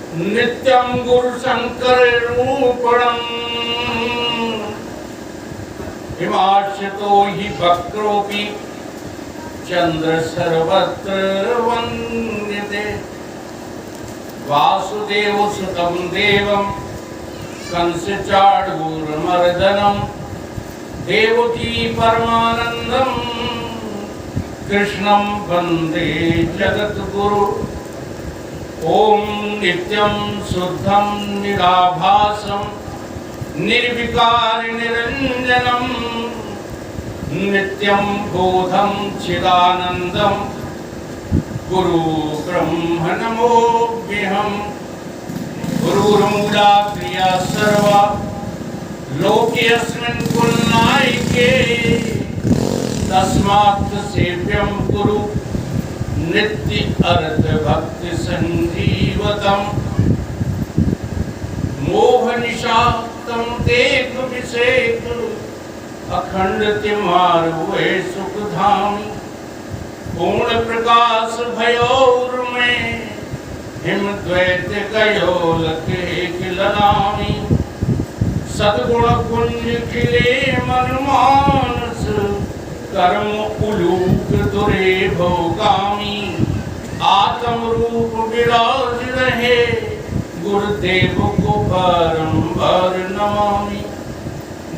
नित्यं गुरु शंकर रूपणं हिमाश्रितो हि वक्रोऽपि चंद्र सर्वत्र वन्द्यते वासुदेव सुतं देवं कंसचाणूरमर्दनं देवकी परमानंदं कृष्णं वंदे जगद्गुरु। ओम नित्यं शुद्धं निराभासं निर्विकार निरंजनं नित्यं बोधं चिदानंदं गुरु ब्रह्म नमोऽहम्। गुरुर्मूला क्रिया सर्वा लोकेऽस्मिन् कुलनायके तस्मात् सेव्यं गुरु नित्य अर्थ भक्ति संजीवतम मोहनिशातं देख विषेक अखंड तिमार हुए सुखधामी पूर्ण प्रकाश भयोर में हिम द्वैत कयो लखे खिलनामी सद्गुण कुंज खिले मन मानस कर्म उलूक दुरे भोगामी आत्म रूप विराज रहे गुरुदेव को बारंबार नमामि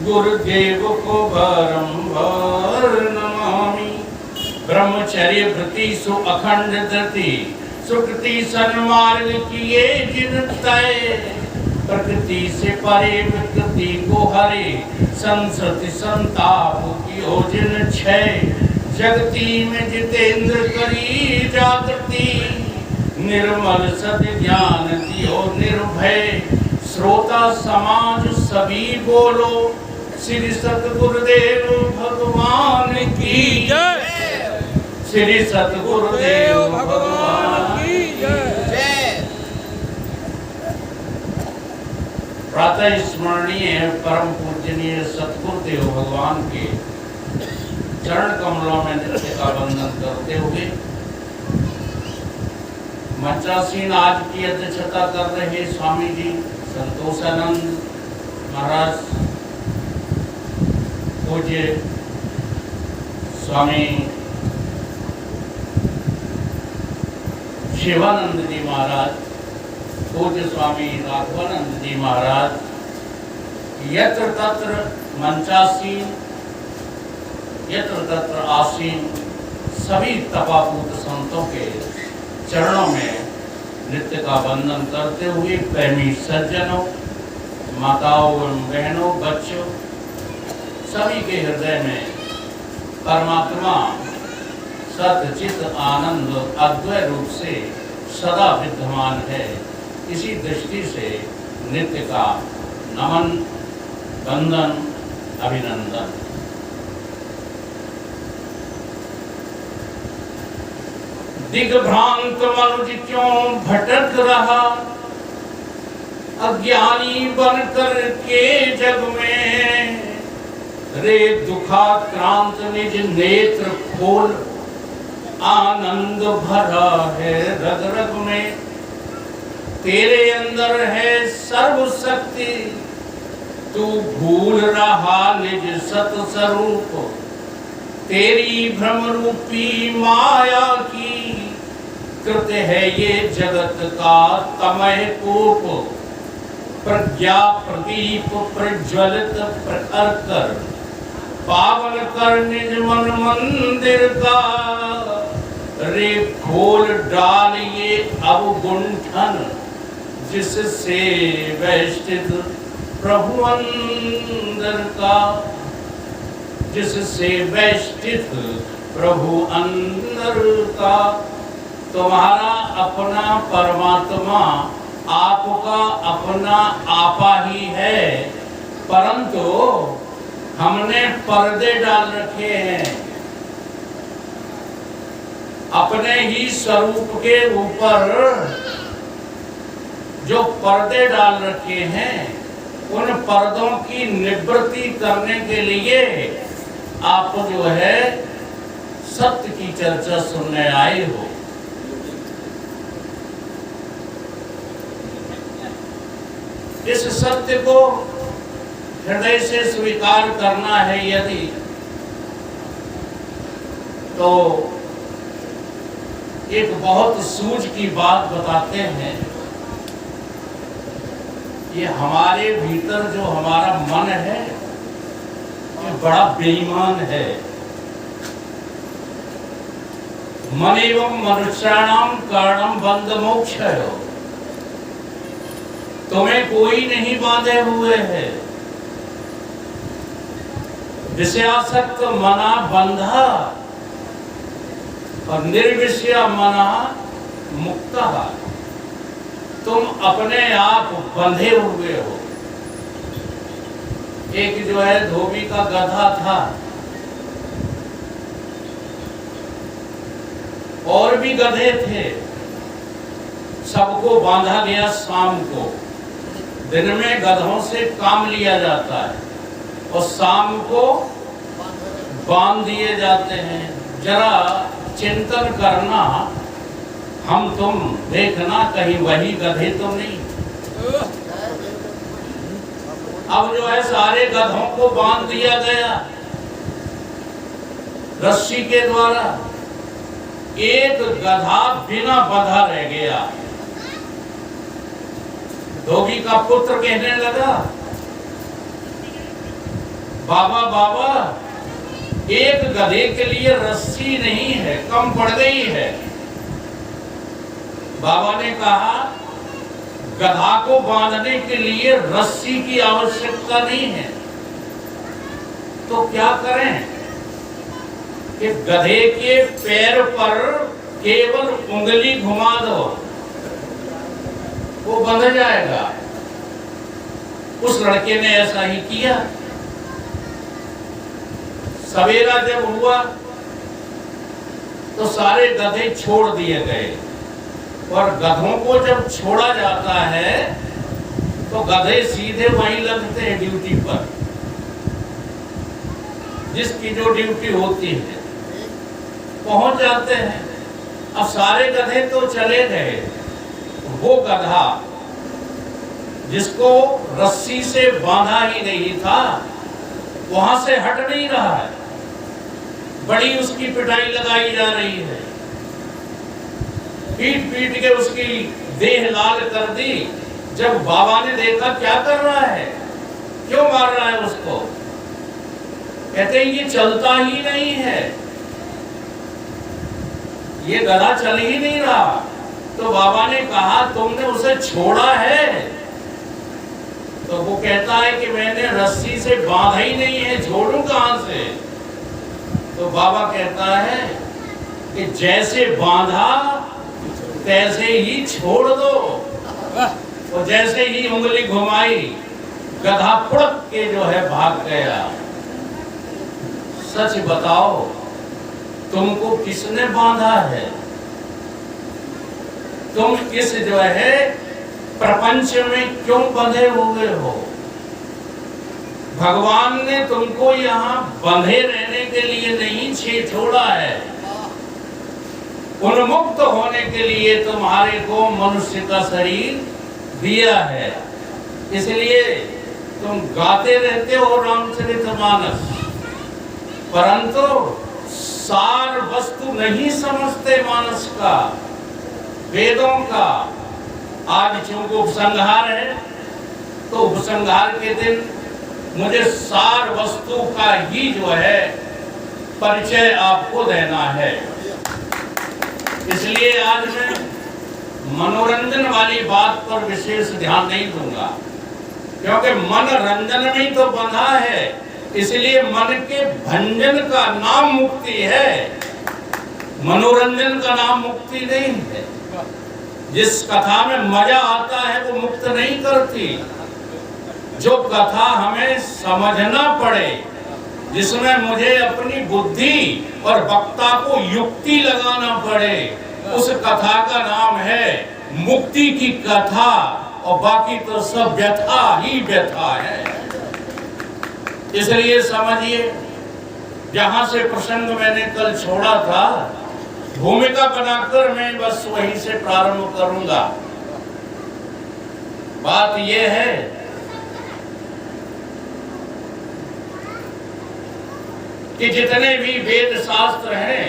गुरुदेव को बारंबार नमामि। ब्रह्मचर्य वृत्ति सु अखंड धृति सुकृति सन्मार्ग किए जिन तय प्रकृति से परे विकृति को हरे संसति संताप की ओजन क्षय जगती में जितेंद्र करी जागृति निर्मल सत्य ज्ञान दियो निर्भय श्रोता समाज सभी बोलो श्री सतगुरुदेव भगवान की जय। श्री सतगुरुदेव भगवान की जय। प्रातः स्मरणीय परम पूजनीय सतगुरुदेव भगवान के चरण कमलों में नित्य का वंदन करते हुए मंचासीन आज की अध्यक्षता कर रहे स्वामी जी संतोषानंद महाराज, पूज्य स्वामी शिवानंद जी महाराज, पूज्य स्वामी राघवानंद जी महाराज, यत्र तत्र मंचासीन यत्र तत्र आसीन सभी तपापूत संतों के चरणों में नित्य का वंदन करते हुए प्रेमी सज्जनों, माताओं एवं बहनों, बच्चों सभी के हृदय में परमात्मा सच्चित आनंद अद्वय रूप से सदा विद्यमान है। इसी दृष्टि से नित्य का नमन, वंदन, अभिनंदन। दिग्भ्रांत मनुज क्यों भटक रहा अज्ञानी बनकर के जग में रे दुखाक्रांत निज नेत्र खोल आनंद भरा है रग रग में तेरे अंदर है सर्व शक्ति तू भूल रहा निज सत स्वरूप तेरी भ्रम रूपी माया की कृत है ये जगत का तमय कूप प्रज्ञा प्रदीप प्रज्वलित प्रखर कर पावन कर निज मन मंदिर का रे खोल डाल ये अवगुंठन जिससे वैष्टित प्रभु अंदर का जिससे वैष्टित प्रभु अंदर का। तुम्हारा अपना परमात्मा आपका अपना आपा ही है, परंतु हमने पर्दे डाल रखे हैं। अपने ही स्वरूप के ऊपर जो पर्दे डाल रखे हैं उन पर्दों की निवृत्ति करने के लिए आप जो है सत्य की चर्चा सुनने आए हो। इस सत्य को हृदय से स्वीकार करना है यदि, तो एक बहुत सूझ की बात बताते हैं। ये हमारे भीतर जो हमारा मन है ये बड़ा बेईमान है। मन एवं मनुष्याणाम कारणम बंध मोक्ष है। तुम्हें कोई नहीं बांधे हुए है। विषयासक्त मना बंधा और निर्विषय मना मुक्ता। तुम अपने आप बंधे हुए हो। एक जो है धोबी का गधा था, और भी गधे थे, सबको बांधा गया। शाम को दिन में गधों से काम लिया जाता है और शाम को बांध दिए जाते हैं। जरा चिंतन करना, हम तुम देखना कहीं वही गधे तो नहीं। अब जो है सारे गधों को बांध दिया गया रस्सी के द्वारा। एक गधा बिना बंधा रह गया। धोबी का पुत्र कहने लगा, बाबा बाबा, एक गधे के लिए रस्सी नहीं है, कम पड़ गई है। बाबा ने कहा, गधा को बांधने के लिए रस्सी की आवश्यकता नहीं है, तो क्या करें कि गधे के पैर पर केवल उंगली घुमा दो, वो बंध जाएगा। उस लड़के ने ऐसा ही किया। सवेरा जब हुआ तो सारे गधे छोड़ दिए गए, और गधों को जब छोड़ा जाता है तो गधे सीधे वहीं लगते हैं ड्यूटी पर, जिसकी जो ड्यूटी होती है पहुंच जाते हैं। अब सारे गधे तो चले गए, वो गधा जिसको रस्सी से बांधा ही नहीं था वहां से हट नहीं रहा है। बड़ी उसकी पिटाई लगाई जा रही है, पीट पीट के उसकी देह लाल कर दी। जब बाबा ने देखा क्या कर रहा है, क्यों मार रहा है उसको, कहते हैं ये चलता ही नहीं है, ये गधा चल ही नहीं रहा। तो बाबा ने कहा, तुमने उसे छोड़ा है? तो वो कहता है कि मैंने रस्सी से बांधा ही नहीं है, छोड़ूं कहां से? तो बाबा कहता है कि जैसे बांधा तैसे ही छोड़ दो। और जैसे ही उंगली घुमाई, गधा फुड़क के जो है भाग गया। सच बताओ, तुमको किसने बांधा है? तुम इस जो है प्रपंच में क्यों बंधे हुए हो? भगवान ने तुमको यहाँ बंधे रहने के लिए नहीं छोड़ा है, उन्मुक्त होने के लिए तुम्हारे को मनुष्य का शरीर दिया है। इसलिए तुम गाते रहते हो रामचरितमानस, परंतु सार वस्तु नहीं समझते मानस का, वेदों का। आज चूंकि उपसंहार है तो उपसंहार के दिन मुझे सार वस्तु का ही जो है परिचय आपको देना है। इसलिए आज मैं मनोरंजन वाली बात पर विशेष ध्यान नहीं दूंगा, क्योंकि मन रंजन में ही तो बंधा है। इसलिए मन के भंजन का नाम मुक्ति है, मनोरंजन का नाम मुक्ति नहीं है। जिस कथा में मजा आता है वो मुक्त नहीं करती। जो कथा हमें समझना पड़े, जिसमें मुझे अपनी बुद्धि और वक्ता को युक्ति लगाना पड़े, उस कथा का नाम है मुक्ति की कथा, और बाकी तो सब व्यथा ही व्यथा है। इसलिए समझिए, जहां से प्रसंग मैंने कल छोड़ा था, भूमिका बनाकर मैं बस वहीं से प्रारंभ करूंगा। बात ये है कि जितने भी वेद शास्त्र हैं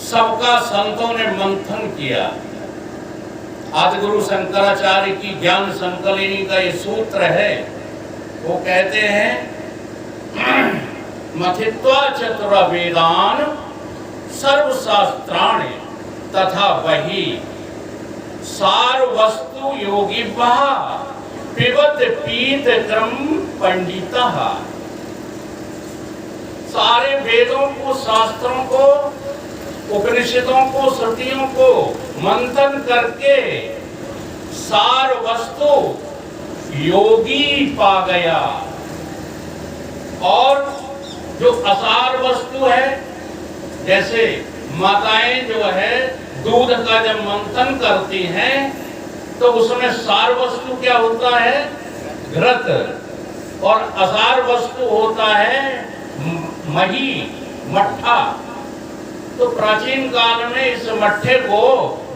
सबका संतों ने मंथन किया। आदिगुरु शंकराचार्य की ज्ञान संकलिनी का ये सूत्र है। वो कहते हैं मथित्वा चतुर वेदान सर्वशास्त्राणि तथा वही सार वस्तु योगी पिबत पीत क्रम पंडितः। सारे वेदों को, शास्त्रों को, उपनिषदों को, श्रुतियों को मंथन करके सार वस्तु योगी पा गया, और जो असार वस्तु है, जैसे माताएं जो है दूध का जब मंथन करती हैं तो उसमें सार वस्तु क्या होता है? घृत, और असार वस्तु होता है मही, मट्ठा। तो प्राचीन काल में इस मट्ठे को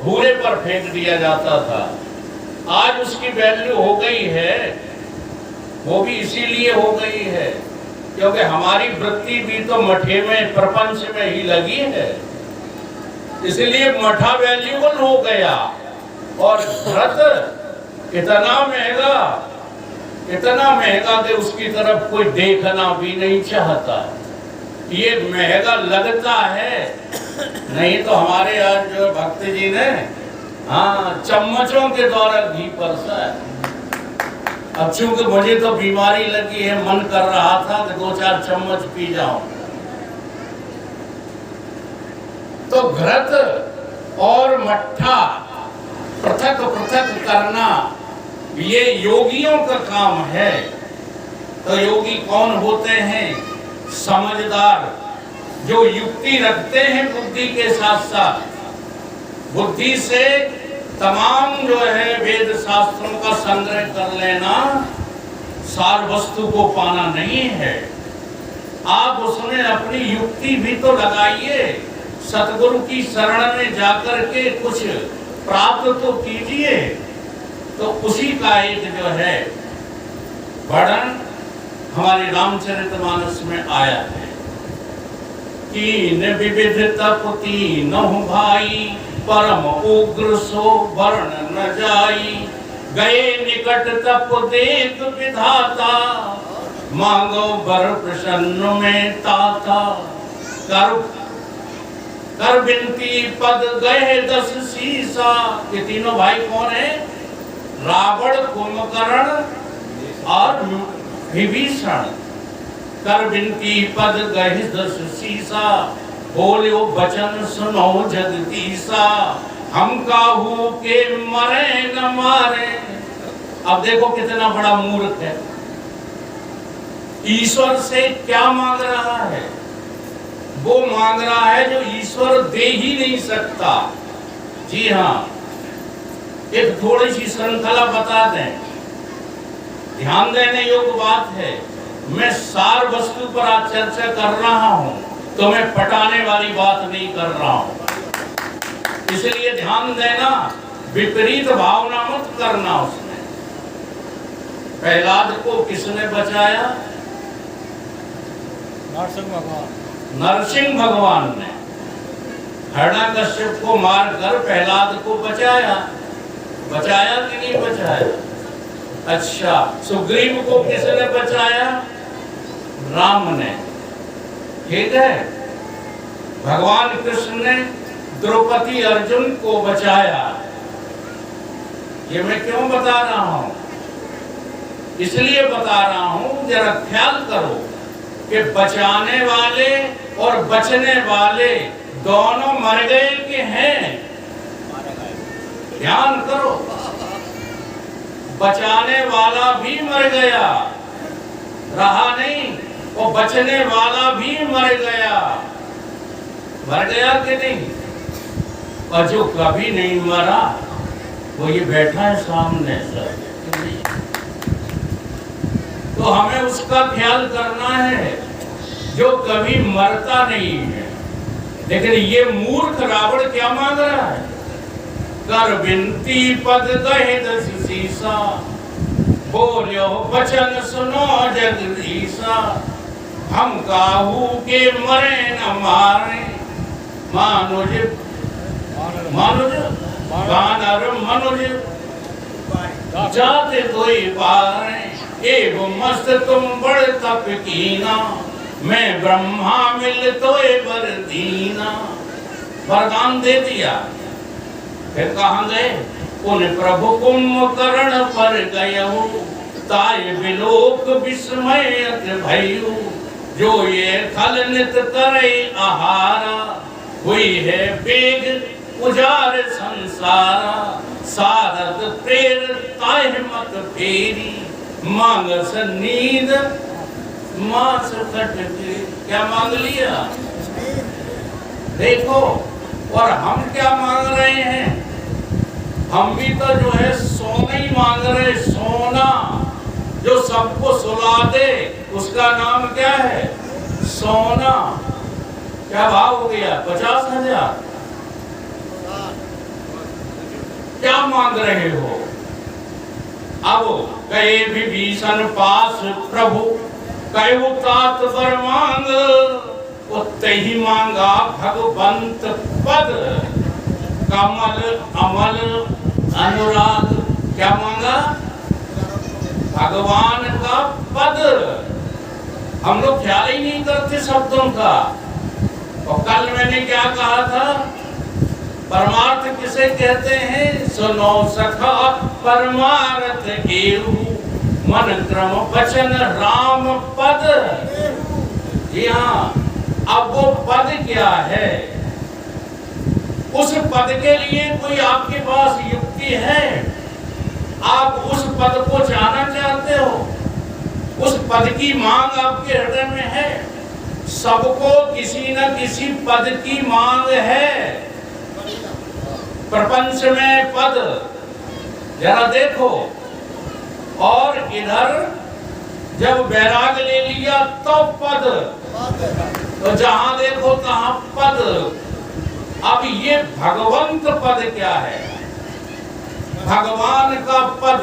भूरे पर फेंक दिया जाता था। आज उसकी वैल्यू हो गई है, वो भी इसीलिए हो गई है क्योंकि हमारी वृत्ति भी तो मठे में, प्रपंच में ही लगी है, इसलिए मठा वैल्यूबल हो गया। और घृत इतना महंगा कि उसकी तरफ कोई देखना भी नहीं चाहता। ये महंगा लगता है, नहीं तो हमारे यहाँ जो भक्त जी ने चम्मचों के द्वारा घी परसा है। अब चूंकि मुझे तो बीमारी लगी है, मन कर रहा था कि 2-4 चम्मच पी जाऊं। तो घृत और मट्ठा पृथक पृथक करना ये योगियों का काम है। तो योगी कौन होते हैं? समझदार, जो युक्ति रखते हैं बुद्धि के साथ साथ। बुद्धि से तमाम जो है वेद शास्त्रों का संग्रह कर लेना सार वस्तु को पाना नहीं है। आप उसमें अपनी युक्ति भी तो लगाइए, सतगुरु की शरण में जाकर के कुछ प्राप्त तो कीजिए। तो उसी का एक जो है वर्णन हमारे रामचरितमानस में आया है। तीन विविध तप तीनों भाई, परम उग्र सो वर्ण न जाई। गए निकट तप देख विधाता, मांगो बर प्रसन्न में ताता। कर बिनती पद गए 10 सीसा। ये तीनों भाई कौन है? रावण, कुंभकर्ण और विभीषण। कर बिनती पद गए 10 सीसा, बोलो वचन सुनो जगदीशा। हम काहू के मरे न मारे। अब देखो कितना बड़ा मूर्ख है। ईश्वर से क्या मांग रहा है? वो मांग रहा है जो ईश्वर दे ही नहीं सकता। जी हाँ, एक थोड़ी सी श्रृंखला बता दें, ध्यान देने योग्य बात है। मैं सार वस्तु पर आज चर्चा कर रहा हूं, तो मैं पटाने वाली बात नहीं कर रहा हूं। इसलिए ध्यान देना, विपरीत भावना मत करना उसमें। प्रहलाद को किसने बचाया? नरसिंह भगवान ने हिरण्यकश्यप को मारकर प्रहलाद को बचाया। बचाया कि नहीं बचाया? अच्छा, सुग्रीव को किसने बचाया? राम ने। ठीक है, भगवान कृष्ण ने द्रौपदी अर्जुन को बचाया। ये मैं क्यों बता रहा हूं? इसलिए बता रहा हूं, जरा ख्याल करो कि बचाने वाले और बचने वाले दोनों मर गए कि हैं? ध्यान करो, बचाने वाला भी मर गया, रहा नहीं, और बचने वाला भी मर गया। मर गया कि नहीं? और जो कभी नहीं मरा वो ये बैठा है सामने सर। तो हमें उसका ख्याल करना है जो कभी मरता नहीं है। लेकिन ये मूर्ख रावण क्या मांग रहा है? कर बिनती पद गए 10 सीसा। बोलो वचन सुनो जगदीशा, हम काहू के मरे न मारे। मानुज मानुज वानर मनुज जाते कोई बारे। एवं मस्त तुम बड़ तप कीना, मैं ब्रह्मा मिल तोए बर दीना। वरदान दे दिया। फिर कहाँ गए? उन प्रभु कुंभकर्ण पर गयो, ताय विलोक विस्मय भयु। जो ये खल नित करे आहारा, हुई है बेग उजार संसारा। सारद प्रेर ताय मत फेरी, मांगस नींद मास खटके। क्या मांग लिया? देखो, और हम क्या मांग रहे हैं? हम भी तो जो है सोना ही मांग रहे। सोना जो सबको सुला दे, उसका नाम क्या है? सोना। क्या भाव हो गया? 50,000। क्या मांग रहे हो? अब गए विभीषण पास प्रभु, कहो तात वर मांग। उत्ते ही मांगा भगवंत पद, कमल अमल अनुराग। क्या मांगा? भगवान का पद। हम लोग ख्याल ही नहीं करते शब्दों का। और कल मैंने क्या कहा था? परमार्थ किसे कहते हैं? सुनो सखा परमार्थ केहू, मन क्रम वचन राम पद। जी हाँ, अब वो पद क्या है? उस पद के लिए कोई आपके पास युक्ति है? आप उस पद को जानना चाहते हो? उस पद की मांग आपके हृदय में है? सबको किसी न किसी पद की मांग है। प्रपंच में पद, जरा देखो। और इधर जब वैराग ले लिया तो पद, तो जहां देखो तहां पद। अब ये भगवंत पद क्या है? भगवान का पद।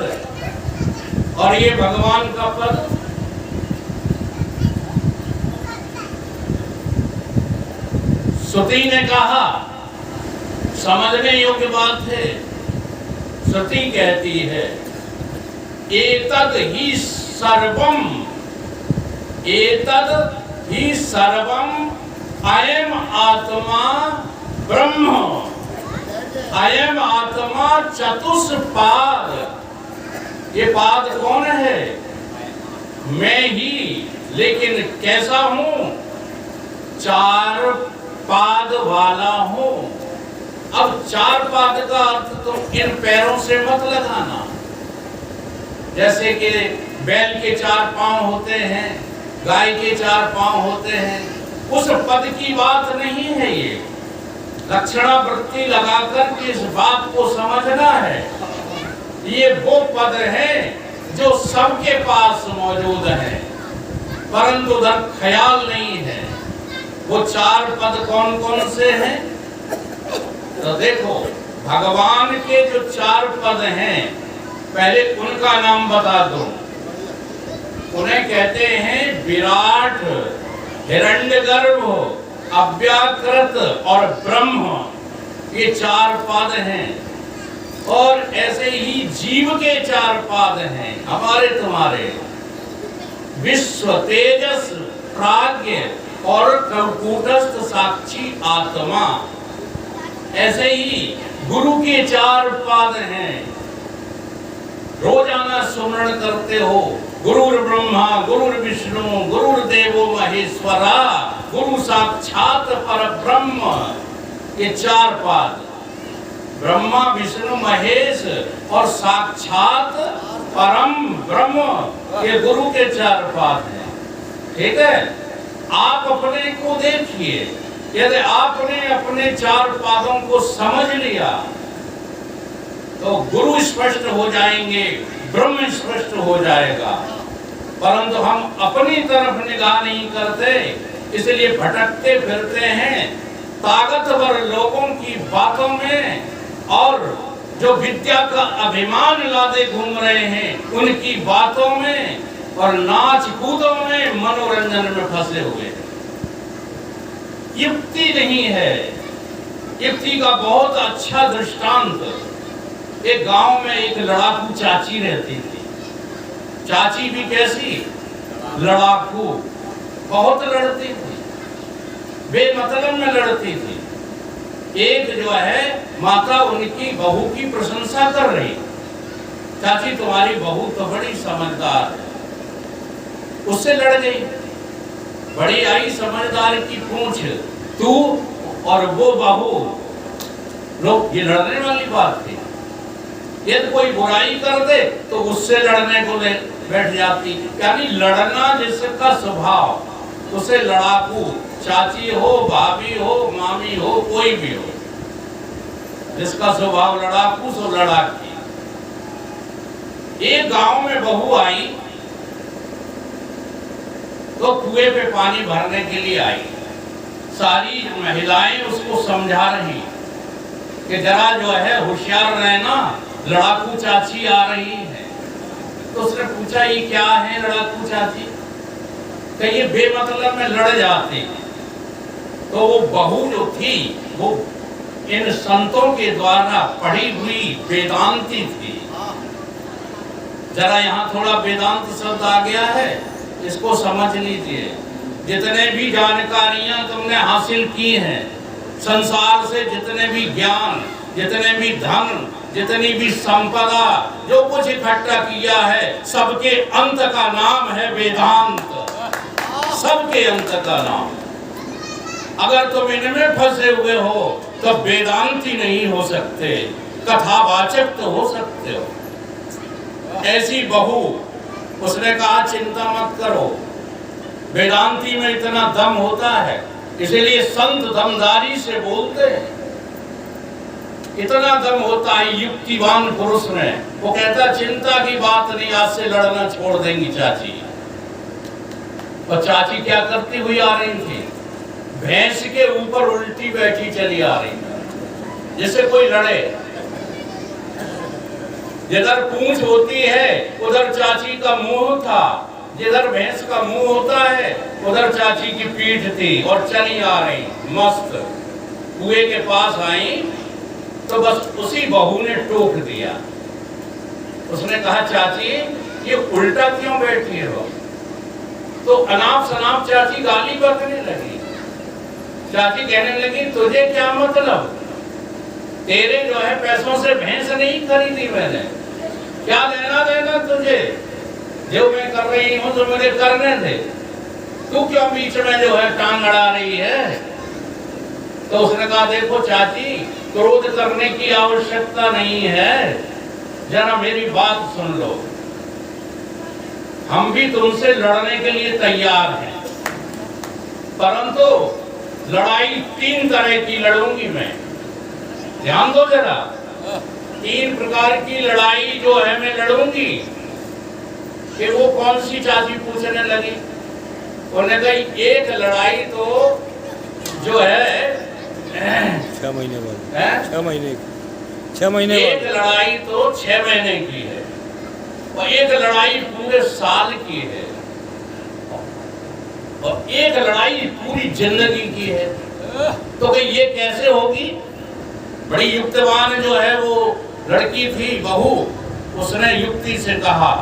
और ये भगवान का पद श्रुति ने कहा, समझने योग्य बात है। श्रुति कहती है, एतद ही सर्वम, एतद ही सर्वम अयम आत्मा ब्रह्म। अयम आत्मा चतुष्पाद। ये पाद कौन है? मैं ही। लेकिन कैसा हूं? 4 पाद वाला हूं। अब 4 पाद का अर्थ तो इन पैरों से मत लगाना। जैसे कि बैल के 4 पांव होते हैं, गाय के 4 पांव होते हैं, उस पद की बात नहीं है। ये लक्षणावृत्ति लगाकर के इस बात को समझना है। ये वो पद है जो सबके पास मौजूद है, परंतु उधर ख्याल नहीं है। वो 4 पद कौन कौन से हैं? तो देखो, भगवान के जो 4 पद हैं, पहले उनका नाम बता दो। उन्हें कहते हैं विराट, हिरण्यगर्भ, अव्याकृत और ब्रह्म। ये 4 पद हैं। और ऐसे ही जीव के 4 पद हैं, हमारे तुम्हारे। विश्व, तेजस, प्राज्ञ और कूटस्थ साक्षी आत्मा। ऐसे ही गुरु के 4 पद हैं। रोजाना स्मरण करते हो, गुरुर् ब्रह्मा गुरुर् विष्णु गुरुर्देवो महेश्वरा, गुरु साक्षात परब्रह्म। ये 4 पद, ब्रह्मा विष्णु महेश और साक्षात परम ब्रह्म, ये गुरु के 4 पद हैं। ठीक है? आप अपने को देखिए, यदि आपने अपने 4 पादों को समझ लिया तो गुरु स्पष्ट हो जाएंगे, ब्रह्म स्पष्ट हो जाएगा। परंतु हम अपनी तरफ निगाह नहीं करते, इसलिए भटकते फिरते हैं ताकतवर लोगों की बातों में और जो विद्या का अभिमान लादे घूम रहे हैं उनकी बातों में और नाच कूदों में, मनोरंजन में फंसे हुए हैं। युक्ति नहीं है। युक्ति का बहुत अच्छा दृष्टांत, एक गांव में एक लड़ाकू चाची रहती थी। चाची भी कैसी? लड़ाकू, बहुत लड़ती थी, बेमतलब में लड़ती थी। एक जो है माता उनकी बहू की प्रशंसा कर रही, चाची तुम्हारी बहू तो बड़ी समझदार है, उससे लड़ गई। बड़ी आई समझदार की पूंछ, तू और वो बहू, लोग ये लड़ने वाली बात थी। यदि कोई बुराई कर दे तो उससे लड़ने को बैठ जाती, यानी लड़ना जिसका स्वभाव, उसे लड़ाकू, चाची हो, भाभी हो, मामी हो, कोई भी हो, जिसका स्वभाव लड़ाकू सो लड़ाकी। एक गांव में बहू आई तो कुएं पे पानी भरने के लिए आई। सारी महिलाएं उसको समझा रही कि जरा जो है होशियार रहना, लड़ाकू चाची आ रही है। तो उसने पूछा ये क्या है लड़ाकू चाची? कि ये बेमतलब में लड़ जाते हैं। तो वो बहू जो थी वो इन संतों के द्वारा पढ़ी हुई वेदांती थी। जरा यहाँ थोड़ा वेदांत शब्द आ गया है, इसको समझ लीजिए। जितने भी जानकारियां तुमने हासिल की हैं, संसार से जितने भी ज्ञान, जितने भी धन, जितनी भी संपदा, जो कुछ इकट्ठा किया है, सबके अंत का नाम है वेदांत। सबके अंत का नाम। अगर तुम इनमें फंसे हुए हो तो वेदांती नहीं हो सकते, कथावाचक तो हो सकते हो। ऐसी बहू, उसने कहा चिंता मत करो, वेदांती में इतना दम होता है, इसलिए संत दमदारी से बोलते हैं। इतना दम होता है युक्तिवान पुरुष में। वो कहता चिंता की बात नहीं, आज से लड़ना छोड़ देंगी चाची। और चाची क्या करती हुई आ रही थी? भैंस के ऊपर उल्टी बैठी चली आ रही, जैसे कोई लड़े। जिधर पूंछ होती है उधर चाची का मुंह था, जिधर भैंस का मुंह होता है उधर चाची की पीठ थी, और चली आ रही मस्त। कुएं के पास आई तो बस उसी बहू ने टोक दिया। उसने कहा चाची ये उल्टा क्यों बैठी हो? तो अनाप शनाप चाची गाली बकने लगी। चाची कहने लगी तुझे क्या मतलब? तेरे जो है पैसों से भैंस नहीं खरीदी मैंने, क्या लेना देना तुझे? जो मैं कर रही हूँ तो मुझे करने दे, तू क्यों बीच में जो है टांग अड़ा रही है? तो उसने कहा देखो चाची, क्रोध करने की आवश्यकता नहीं है, जरा मेरी बात सुन लो। हम भी तुमसे लड़ने के लिए तैयार हैं, परंतु लड़ाई 3 तरह की लड़ूंगी मैं। ध्यान दो जरा, 3 प्रकार की लड़ाई जो है मैं लड़ूंगी। कि वो कौन सी चाची पूछने लगी? उन्होंने कहा एक लड़ाई तो जो है 6 महीने बाद, 6 महीने एक लड़ाई तो 6 महीने की है, और एक लड़ाई पूरे साल की है, और एक लड़ाई पूरी जिंदगी की है। तो कि ये कैसे होगी? बड़ी युक्तिवान जो है वो लड़की थी बहू, उसने युक्ति से कहा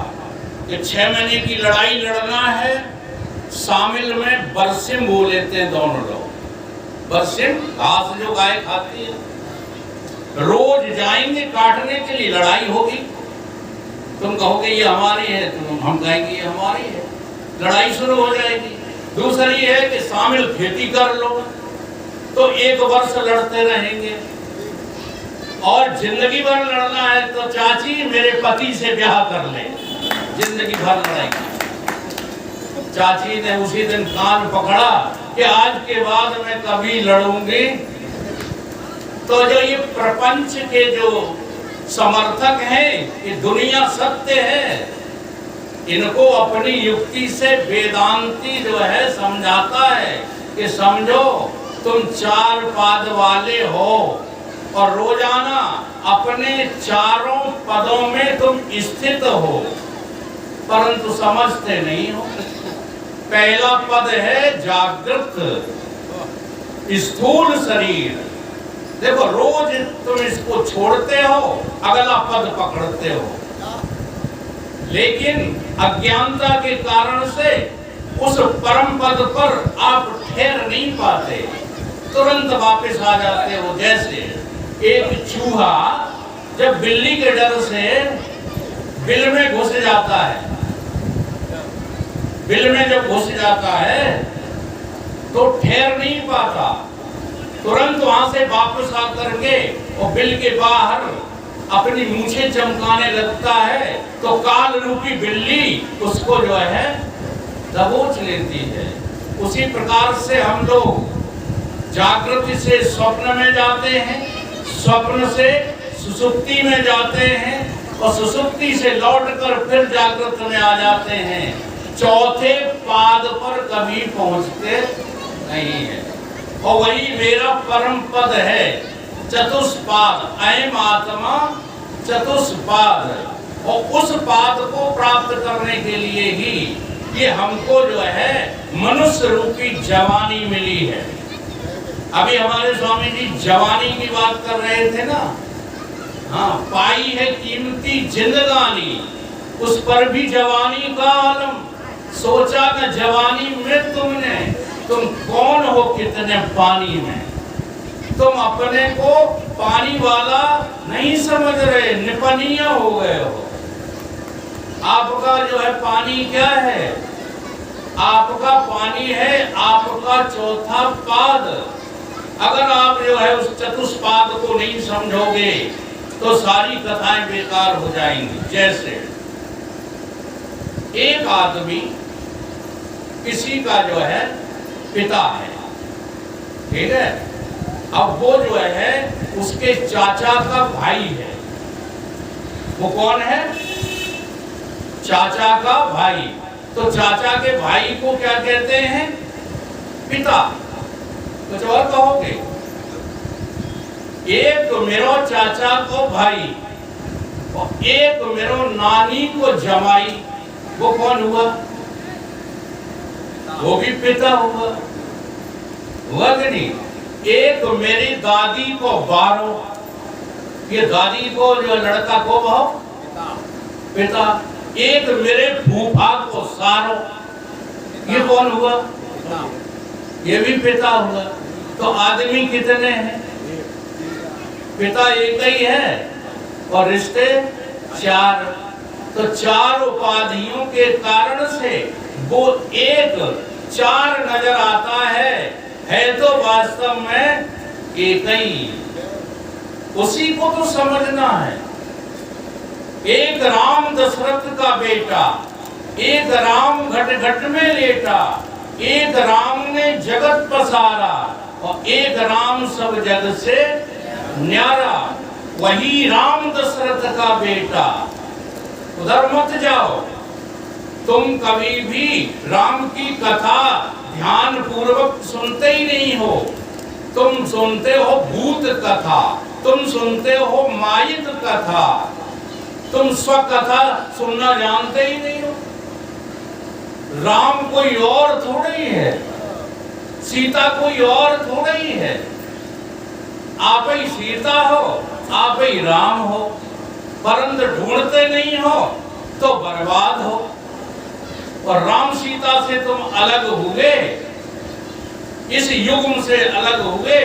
कि 6 महीने की लड़ाई लड़ना है। शामिल में बरसिम बो लेते हैं दोनों लोग। बरसिम घास जो गाय खाती है, रोज जाएंगे काटने के लिए, लड़ाई होगी। तुम कहोगे ये हमारी है, हम कहेंगे ये हमारी है, लड़ाई शुरू हो जाएगी। दूसरी है कि शामिल खेती कर लो, तो 1 वर्ष लड़ते रहेंगे। और जिंदगी भर लड़ना है तो चाची मेरे पति से ब्याह कर ले, जिंदगी भर लड़ाएगी। चाची ने उसी दिन कान पकड़ा कि आज के बाद मैं कभी लड़ूंगी। तो जो ये प्रपंच के जो समर्थक हैं, ये दुनिया सत्य है, इनको अपनी युक्ति से वेदांती जो है समझाता है कि समझो तुम 4 पाद वाले हो, और रोजाना अपने चारों पदों में तुम स्थित हो, परंतु समझते नहीं हो। पहला पद है जागृत स्थूल शरीर। देखो रोज तुम इसको छोड़ते हो, अगला पद पकड़ते हो, लेकिन अज्ञानता के कारण से उस परम पद पर आप ठहर नहीं पाते, तुरंत वापस आ जाते हो। जैसे एक चूहा जब बिल्ली के डर से बिल में घुस जाता है, बिल में जब घुस जाता है तो ठहर नहीं पाता, तुरंत वहां से वापस आकर के और बिल के बाहर अपनी मूछें चमकाने लगता है, तो काल रूपी बिल्ली उसको जो है दबोच लेती है। उसी प्रकार से हम लोग जागृति से स्वप्न में जाते हैं, स्वप्न से सुसुप्ति में जाते हैं और सुसुप्ति से लौटकर फिर जागृत में आ जाते हैं। चौथे पाद पर कभी पहुंचते नहीं है। और वही मेरा परम पद है चतुष्पाद, अयम आत्मा चतुष्पाद। और उस पाद को प्राप्त करने के लिए ही ये हमको जो है मनुष्य रूपी जवानी मिली है। अभी हमारे स्वामी जी जवानी की बात कर रहे थे ना, हाँ, पाई है कीमती जिंदगानी, उस पर भी जवानी का आलम। सोचा न जवानी में तुमने, तुम कौन हो कितने पानी में। तुम अपने को पानी वाला नहीं समझ रहे, निपनिया हो गए हो। आपका जो है पानी क्या है? आपका पानी है आपका चौथा पाद। अगर आप जो है उस चतुष्पाद को नहीं समझोगे तो सारी कथाएं बेकार हो जाएंगी। जैसे एक आदमी किसी का जो है पिता है, ठीक है, अब वो जो है उसके चाचा का भाई है। वो कौन है? चाचा का भाई। तो चाचा के भाई को क्या कहते हैं? पिता। कुछ और कहोगे? एक मेरो चाचा को भाई और एक मेरो नानी को जमाई, वो कौन हुआ? वो भी पिता हुआ, हुआ कि नहीं? एक मेरी दादी को बारो, ये दादी को जो लड़का को भाव पिता। एक मेरे फूफा को सारो, ये कौन हुआ? ये भी पिता हुआ। तो आदमी कितने हैं? पिता एक ही है और रिश्ते चार। तो चार उपाधियों के कारण से वो एक चार नजर आता है तो वास्तव में एक ही। उसी को तो समझना है। एक राम दशरथ का बेटा, एक राम घट घट में लेटा, एक राम ने जगत पसारा और एक राम सब जग से न्यारा। वही राम दशरथ का बेटा। उधर मत जाओ, तुम कभी भी राम की कथा ध्यान पूर्वक सुनते ही नहीं हो। तुम सुनते हो भूत कथा, तुम सुनते हो मायिक कथा, तुम स्व कथा सुनना जानते ही नहीं हो। राम कोई और थोड़ा ही है, सीता कोई और थोड़ा ही है। आप ही सीता हो, आप ही राम हो, परंतु ढूंढते नहीं हो तो बर्बाद हो। और राम सीता से तुम अलग हुए, इस युग से अलग हुए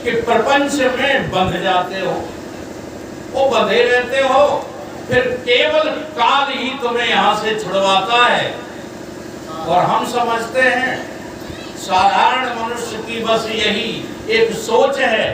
कि प्रपंच में बंध जाते हो। वो बंधे रहते हो, फिर केवल काल ही तुम्हें यहां से छुड़वाता है। और हम समझते हैं साधारण मनुष्य की बस यही एक सोच है